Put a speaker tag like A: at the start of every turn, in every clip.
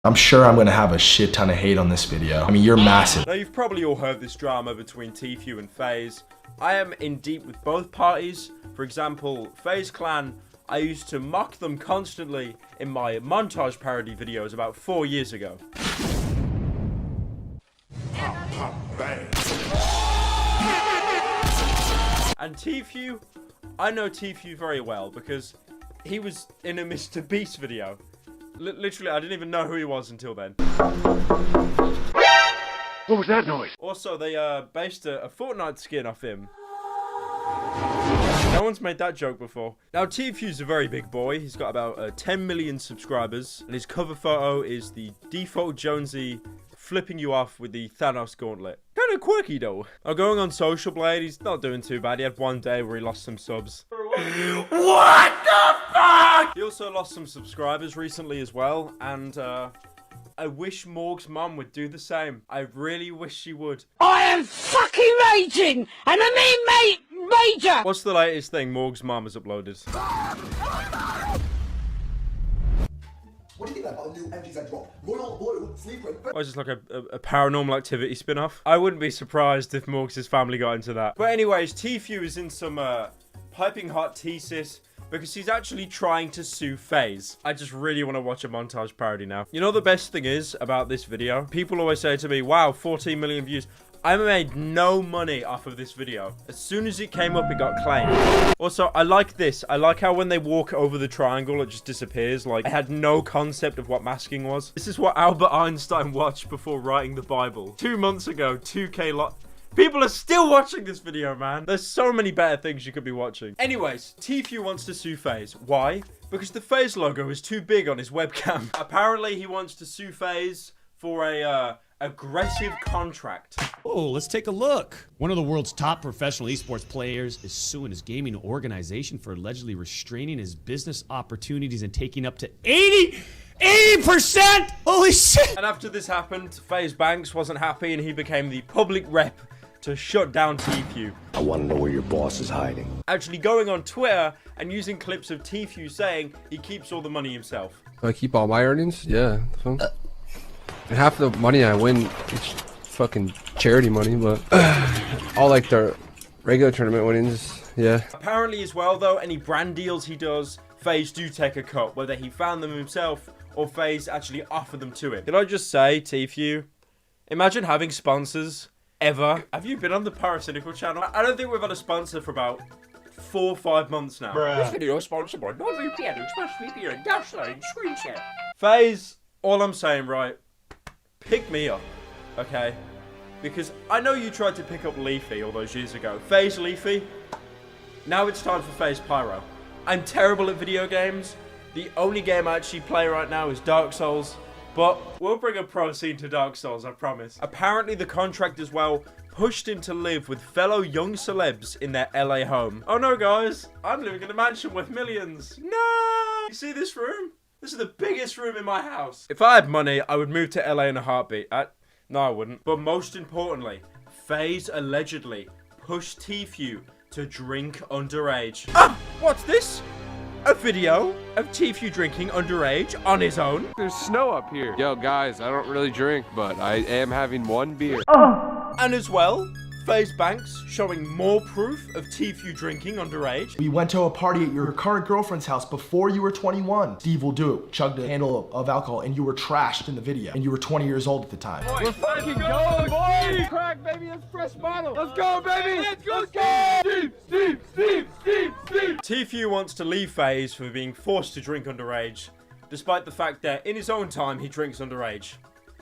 A: I'm sure I'm gonna have a shit ton of hate on this video. I mean, you're massive.
B: Now, you've probably all heard this drama between Tfue and FaZe. I am in deep with both parties. For example, FaZe Clan, I used to mock them constantly in my montage parody videos about 4 years ago. And Tfue, I know Tfue very well because he was in a Mr. Beast video. Literally, I didn't even know who he was until then.
C: What was that noise?
B: Also, they based a Fortnite skin off him. No one's made that joke before. Now, Tfue's a very big boy. He's got about 10 million subscribers. And his cover photo is the default Jonesy flipping you off with the Thanos gauntlet. Kind of quirky, though. Now, going on Social Blade, he's not doing too bad. He had one day where he lost some subs.
C: What the fuck?
B: He also lost some subscribers recently as well. And, I wish Morg's mum would do the same. I really wish she would.
D: I am fucking raging! And I mean major!
B: What's the latest thing Morg's mum has uploaded?
E: What do you think about the new MGZ drop? Royal Blue, Sleeper...
B: Oh, it's just like a paranormal activity spin-off. I wouldn't be surprised if Morg's family got into that. But anyways, Tfue is in some piping hot thesis because he's actually trying to sue FaZe. I just really want to watch a montage parody now. You know the best thing is about this video? People always say to me, wow, 14 million views. I made no money off of this video. As soon as it came up, it got claimed. Also, I like this. I like how when they walk over the triangle, it just disappears. Like, I had no concept of what masking was. This is what Albert Einstein watched before writing the Bible. 2 months ago, 2K People are still watching this video, man. There's so many better things you could be watching. Anyways, Tfue wants to sue FaZe. Why? Because the FaZe logo is too big on his webcam. Apparently, he wants to sue FaZe for a aggressive contract.
F: Oh, let's take a look. One of the world's top professional esports players is suing his gaming organization for allegedly restraining his business opportunities and taking up to 80%! Holy shit!
B: And after this happened, FaZe Banks wasn't happy and he became the public rep to shut down Tfue.
C: I want to know where your boss is hiding.
B: Actually going on Twitter and using clips of Tfue saying he keeps all the money himself.
G: I keep all my earnings? Yeah. And half the money I win is fucking charity money, but all like the regular tournament winnings, yeah.
B: Apparently as well though, any brand deals he does, FaZe do take a cut, whether he found them himself or FaZe actually offer them to him. Can I just say, Tfue, imagine having sponsors ever. Have you been on the Pyrocynical channel? I don't think we've had a sponsor for about 4 or 5 months now.
D: This video is sponsored by NordVPN, ExpressVPN, and Dashlane Screen Share.
B: FaZe, all I'm saying, right, pick me up, okay? Because I know you tried to pick up Leafy all those years ago. FaZe Leafy, now it's time for FaZe Pyro. I'm terrible at video games. The only game I actually play right now is Dark Souls. But we'll bring a pro scene to Dark Souls, I promise. Apparently the contract as well pushed him to live with fellow young celebs in their LA home. Oh no guys, I'm living in a mansion with millions. No! You see this room? This is the biggest room in my house. If I had money, I would move to LA in a heartbeat. No, I wouldn't. But most importantly, FaZe allegedly pushed Tfue to drink underage. Ah! What's this? A video of Tfue drinking underage on his own?
G: There's snow up here. Yo, guys, I don't really drink, but I am having one beer.
B: And as well, FaZe Banks showing more proof of Tfue drinking underage.
A: We went to a party at your current girlfriend's house before you were 21. Steve will do it. Chugged a handle of alcohol and you were trashed in the video. And you were 20 years old at the time.
G: We're fucking going, boys! Crack, baby, that's fresh bottle. Let's go, baby! Let's go! Steve!
B: Tfue wants to leave FaZe for being forced to drink underage, despite the fact that in his own time he drinks underage.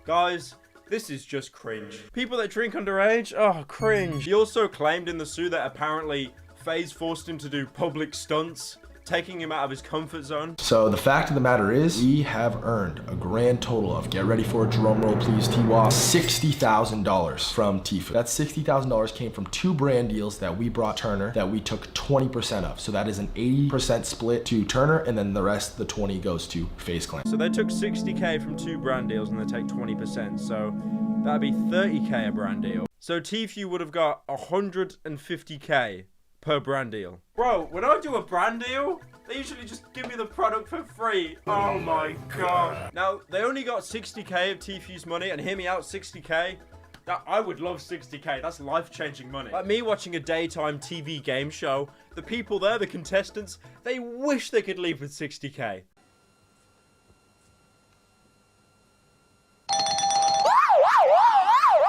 B: Guys, this is just cringe. People that drink underage? Oh, cringe. He also claimed in the suit that apparently FaZe forced him to do public stunts, taking him out of his comfort zone.
A: So the fact of the matter is, we have earned a grand total of, get ready for a drum roll please, T-Wah, $60,000 from Tfue. That $60,000 came from 2 brand deals that we brought Turner that we took 20% of. So that is an 80% split to Turner, and then the rest, the 20 goes to FaZe Clan.
B: So they took 60K from 2 brand deals and they take 20%. So that'd be 30K a brand deal. So Tfue would have got 150K per brand deal. Bro, when I do a brand deal, they usually just give me the product for free. Oh my god. Now, they only got 60k of Tfue's money, and hear me out, 60k. That, I would love 60k. That's life-changing money. Like me watching a daytime TV game show, the people there, the contestants, they wish they could leave with 60k.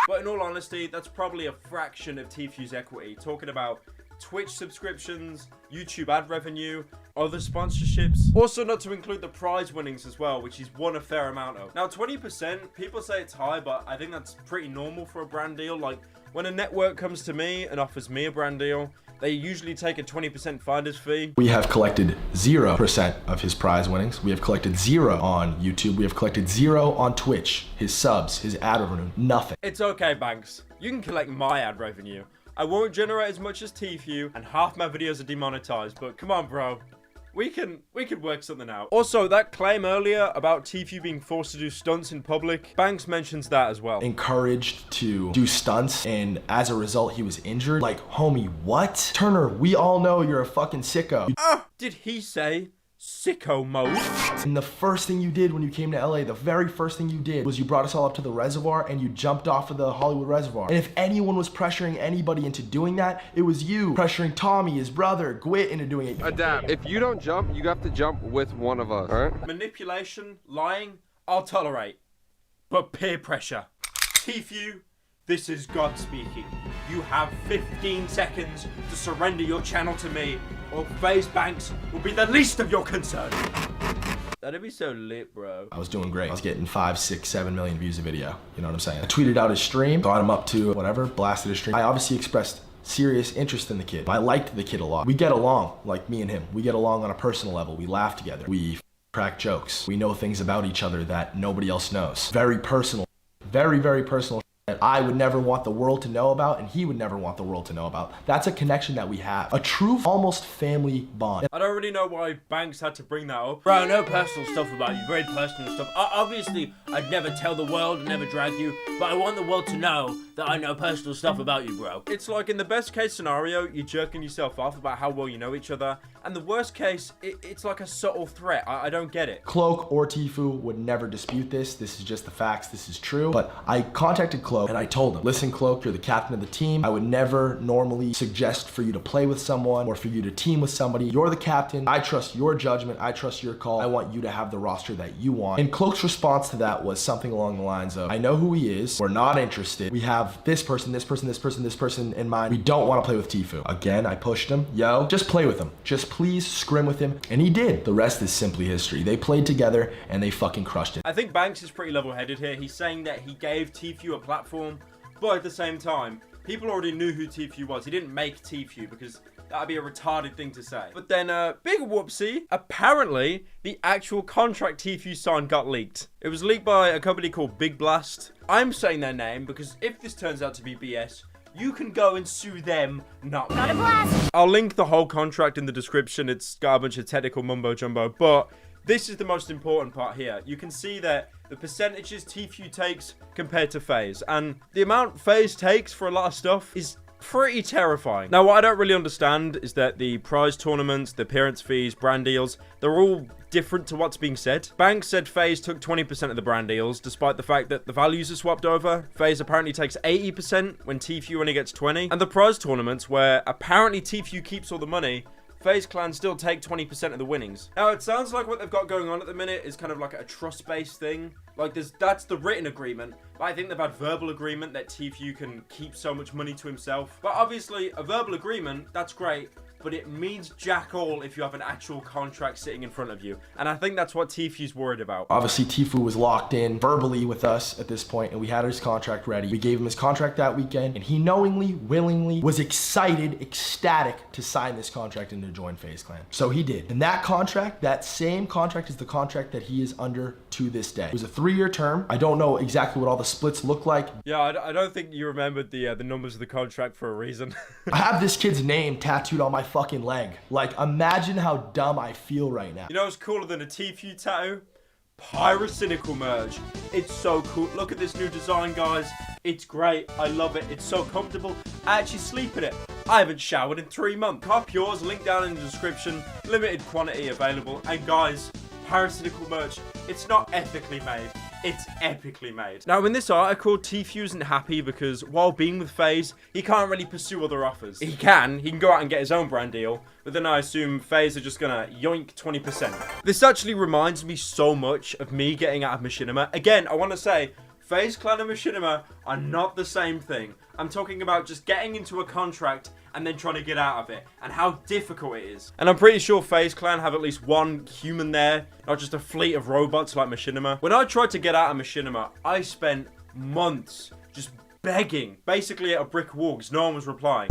B: But in all honesty, that's probably a fraction of Tfue's equity. Talking about Twitch subscriptions, YouTube ad revenue, other sponsorships. Also, not to include the prize winnings as well, which he's won a fair amount of. Now, 20%, people say it's high, but I think that's pretty normal for a brand deal. Like, when a network comes to me and offers me a brand deal, they usually take a 20% finder's fee.
A: We have collected 0% of his prize winnings. We have collected 0 on YouTube. We have collected 0 on Twitch. His subs, his ad revenue, nothing.
B: It's okay, Banks. You can collect my ad revenue. I won't generate as much as Tfue, and half my videos are demonetized, but come on, bro. We can work something out. Also, that claim earlier about Tfue being forced to do stunts in public, Banks mentions that as well.
A: Encouraged to do stunts, and as a result, he was injured. Like, homie, what? Turner, we all know you're a fucking sicko.
B: Did he say sicko mode?
A: And the first thing you did when you came to LA, the very first thing you did was you brought us all up to the reservoir and you jumped off of the Hollywood Reservoir. And if anyone was pressuring anybody into doing that, it was you pressuring Tommy, his brother, Gwit into doing it.
G: Adapt. If you don't jump, you have to jump with one of us, alright?
B: Manipulation, lying, I'll tolerate. But peer pressure. Tfue, this is God speaking. You have 15 seconds to surrender your channel to me, or FaZe Banks will be the least of your concern. That'd be so lit, bro.
A: I was doing great. I was getting 5, 6, 7 million views a video. You know what I'm saying? I tweeted out his stream, got him up to whatever, blasted his stream. I obviously expressed serious interest in the kid. I liked the kid a lot. We get along, like me and him. We get along on a personal level. We laugh together. We crack jokes. We know things about each other that nobody else knows. Very personal. Very, very personal. That I would never want the world to know about, and he would never want the world to know about. That's a connection that we have. A true, almost family bond.
B: I don't really know why Banks had to bring that up. Bro, no personal stuff about you. Very personal stuff. Obviously, I'd never tell the world, never drag you, but I want the world to know that I know personal stuff about you, bro. It's like in the best case scenario, you're jerking yourself off about how well you know each other, and the worst case, it's like a subtle threat. I don't get it.
A: Cloak or Tfue would never dispute this. This is just the facts. This is true. But I contacted Cloak and I told him, listen, Cloak, you're the captain of the team. I would never normally suggest for you to play with someone or for you to team with somebody. You're the captain. I trust your judgment. I trust your call. I want you to have the roster that you want. And Cloak's response to that was something along the lines of, I know who he is. We're not interested. We have this person, this person, this person, this person in mind. We don't want to play with Tfue. Again, I pushed him. Yo, just play with him. Just please scrim with him. And he did. The rest is simply history. They played together and they fucking crushed it.
B: I think Banks is pretty level-headed here. He's saying that he gave Tfue a platform, but at the same time, people already knew who Tfue was. He didn't make Tfue because that would be a retarded thing to say. But then, big whoopsie, apparently, the actual contract Tfue signed got leaked. It was leaked by a company called Big Blast. I'm saying their name because if this turns out to be BS, you can go and sue them, not me.
H: Not a blast.
B: I'll link the whole contract in the description. It's got a bunch of technical mumbo jumbo, but this is the most important part here. You can see that the percentages Tfue takes compared to FaZe, and the amount FaZe takes for a lot of stuff is pretty terrifying. Now, what I don't really understand is that the prize tournaments, the appearance fees, brand deals, they're all different to what's being said. Banks said FaZe took 20% of the brand deals, despite the fact that the values are swapped over. FaZe apparently takes 80% when Tfue only gets 20%. And the prize tournaments, where apparently Tfue keeps all the money, FaZe clan still take 20% of the winnings. Now, it sounds like what they've got going on at the minute is kind of like a trust-based thing. Like, that's the written agreement, but I think they've had verbal agreement that Tfue can keep so much money to himself. But obviously, a verbal agreement, that's great, but it means jack all if you have an actual contract sitting in front of you. And I think that's what Tfue's worried about.
A: Obviously, Tfue was locked in verbally with us at this point, and we had his contract ready. We gave him his contract that weekend, and he knowingly, willingly, was excited, ecstatic to sign this contract and to join FaZe Clan. So he did. And that contract, that same contract, is the contract that he is under to this day. It was a 3-year term. I don't know exactly what all the splits look like.
B: Yeah, I don't think you remembered the numbers of the contract for a reason.
A: I have this kid's name tattooed on my fucking leg. Like, imagine how dumb I feel right now.
B: You know what's cooler than a Tfue tattoo? Pyrocynical merge. It's so cool. Look at this new design, guys. It's great. I love it. It's so comfortable. I actually sleep in it. I haven't showered in 3 months. Cop yours, link down in the description. Limited quantity available. And guys, Pyrocynical merch, it's not ethically made. It's epically made. Now, in this article, Tfue isn't happy because while being with FaZe, he can't really pursue other offers. He can go out and get his own brand deal, but then I assume FaZe are just gonna yoink 20%. This actually reminds me so much of me getting out of Machinima. Again, I want to say, FaZe Clan and Machinima are not the same thing. I'm talking about just getting into a contract and then trying to get out of it, and how difficult it is. And I'm pretty sure FaZe Clan have at least one human there, not just a fleet of robots like Machinima. When I tried to get out of Machinima, I spent months just begging, basically at a brick wall, because no one was replying.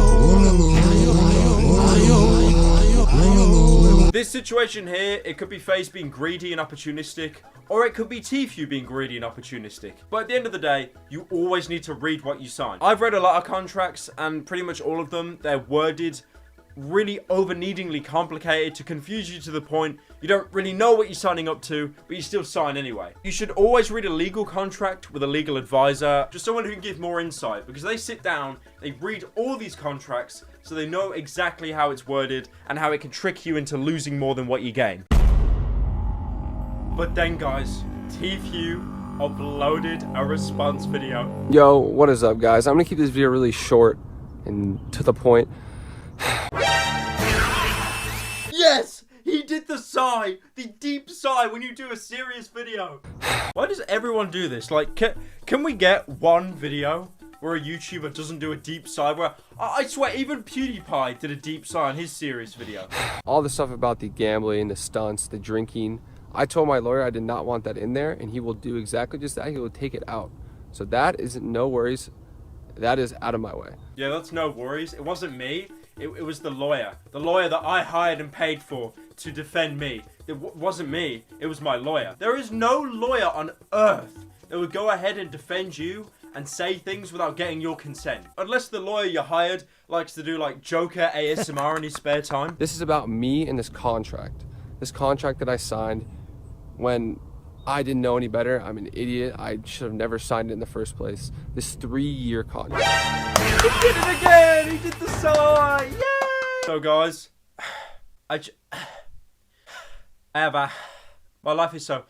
B: This situation here, it could be FaZe being greedy and opportunistic, or it could be Tfue being greedy and opportunistic. But at the end of the day, you always need to read what you sign. I've read a lot of contracts, and pretty much all of them, they're worded really over-needingly complicated to confuse you to the point you don't really know what you're signing up to, but you still sign anyway. You should always read a legal contract with a legal advisor, just someone who can give more insight, because they sit down, they read all these contracts, so they know exactly how it's worded and how it can trick you into losing more than what you gain. But then guys, Tfue uploaded a response video.
G: Yo, what is up, guys? I'm gonna keep this video really short and to the point.
B: Yes! He did the sigh! The deep sigh when you do a serious video. Why does everyone do this? Like, can we get one video where a YouTuber doesn't do a deep sigh? Where I swear, even PewDiePie did a deep sigh on his serious video.
G: All the stuff about the gambling, the stunts, the drinking. I told my lawyer I did not want that in there, and he will do exactly just that. He will take it out. So that is no worries. That is out of my way.
B: Yeah, that's no worries. It wasn't me. It was the lawyer. The lawyer that I hired and paid for to defend me. It wasn't me. It was my lawyer. There is no lawyer on earth that would go ahead and defend you and say things without getting your consent. Unless the lawyer you hired likes to do like Joker ASMR in his spare time.
G: This is about me and this contract. This contract that I signed when I didn't know any better. I'm an idiot. I should have never signed it in the first place. This 3-year contract.
B: He did it again! He did the sigh! Yay! So guys, my life is so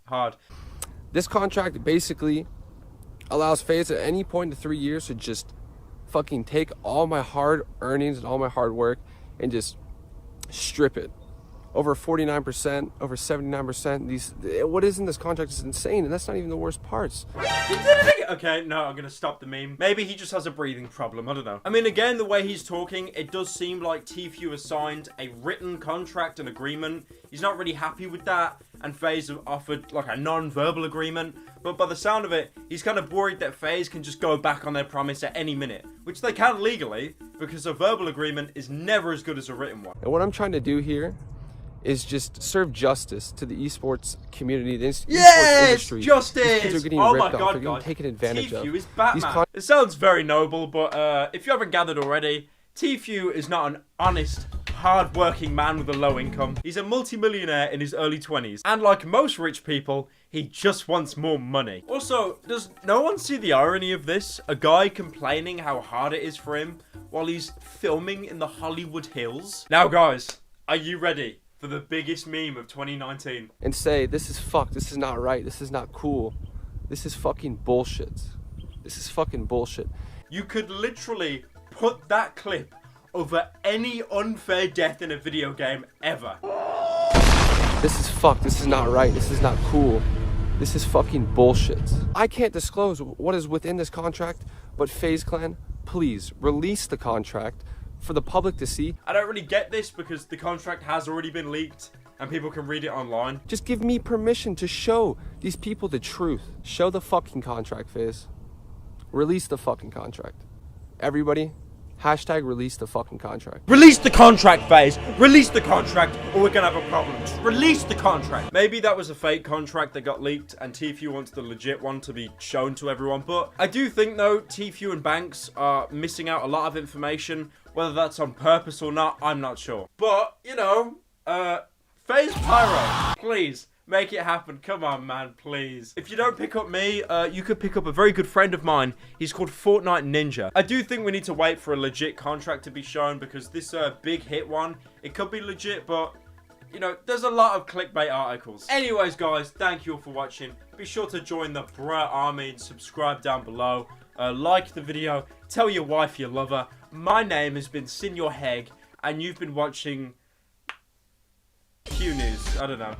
B: hard.
G: This contract basically allows FaZe at any point in the 3 years to just fucking take all my hard earnings and all my hard work and just strip it. Over 49%, over 79%. What is in this contract is insane, and that's not even the worst parts.
B: He did it again. Okay, no, I'm gonna stop the meme. Maybe he just has a breathing problem. I don't know. I mean, again, the way he's talking, it does seem like Tfue has signed a written contract and agreement. He's not really happy with that, and FaZe have offered like a non-verbal agreement. But by the sound of it, he's kind of worried that FaZe can just go back on their promise at any minute, which they can legally, because a verbal agreement is never as good as a written one.
G: And what I'm trying to do here is just serve justice to the esports community, the esports industry.
B: Justice!
G: These kids are getting
B: Oh
G: ripped
B: my
G: off.
B: god,
G: They're getting
B: guys.
G: taken advantage of.
B: Tfue is Batman. It sounds very noble, but if you haven't gathered already, Tfue is not an honest, hard-working man with a low income. He's a multi-millionaire in his early 20s. And like most rich people, he just wants more money. Also, does no one see the irony of this? A guy complaining how hard it is for him while he's filming in the Hollywood Hills? Now guys, are you ready for the biggest meme of 2019?
G: And say, this is fucked, this is not right, this is not cool. This is fucking bullshit. This is fucking bullshit.
B: You could literally put that clip over any unfair death in a video game ever.
G: This is fucked, this is not right, this is not cool. This is fucking bullshit. I can't disclose what is within this contract, but FaZe Clan, please release the contract for the public to see.
B: I don't really get this because the contract has already been leaked and people can read it online.
G: Just give me permission to show these people the truth. Show the fucking contract, FaZe. Release the fucking contract. Everybody, hashtag release the fucking contract.
B: Release the contract, FaZe! Release the contract or we're gonna have a problem. Just release the contract! Maybe that was a fake contract that got leaked and Tfue wants the legit one to be shown to everyone. But I do think though, Tfue and Banks are missing out a lot of information. Whether that's on purpose or not, I'm not sure. But, you know, FaZe Pyro, please, Make it happen. Come on, man, please. If you don't pick up me, you could pick up a very good friend of mine. He's called Fortnite Ninja. I do think we need to wait for a legit contract to be shown because this big hit one, it could be legit, but, you know, there's a lot of clickbait articles. Anyways, guys, thank you all for watching. Be sure to join the Bruh Army and subscribe down below. Like the video. Tell your wife you love her. My name has been Senor Heg, and you've been watching Q News. I don't know.